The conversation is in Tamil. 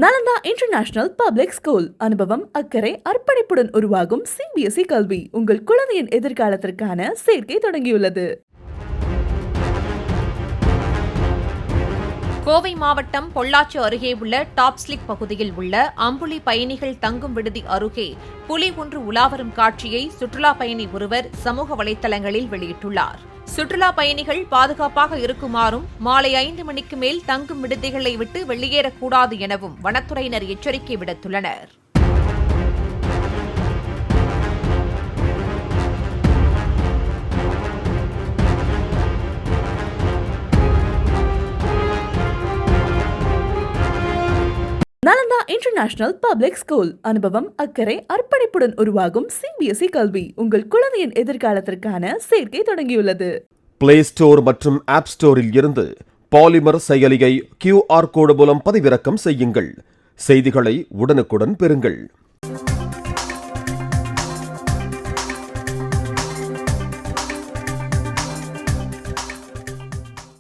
Nalanda international public school. அனுபவம், அக்கறை, அர்ப்பணிப்புடன் உருவாகும் CBSE கல்வி உங்கள் குழந்தையின் எதிர்காலத்திற்கான சேர்க்கை தொடங்கியுள்ளது. கோவை மாவட்டம் பொள்ளாச்சி அருகே உள்ள டாப்ஸ்லிக் பகுதியில் உள்ள அம்புலி பயணிகள் தங்கும் விடுதி அருகே புலி ஒன்று உலாவரும் காட்சியை சுற்றுலா பயணி ஒருவர் சமூக வலைதளங்களில் வெளியிட்டுள்ளார். சுற்றுலா பயணிகள் பாதுகாப்பாக இருக்குமாறும் மாலை 5 மணிக்கு மேல் தங்கும் விடுதிகளை விட்டு வெளியேறக்கூடாது எனவும் வனத்துறையினர் எச்சரிக்கை விடுத்துள்ளனர். Nalanda international public school. அனுபவம், அக்கறை, அர்ப்பணிப்புடன் உருவாகும் CBSE கல்வி உங்கள் குழந்தையின் எதிர்காலத்திற்கான சேர்க்கை தொடங்கியுள்ளது. பிளே ஸ்டோர் மற்றும் ஆப் ஸ்டோரில் இருந்து பாலிமர் செயலியை QR கோடு மூலம் பதிவிறக்கம் செய்யுங்கள். செய்திகளை உடனுக்குடன் பெறுங்கள்.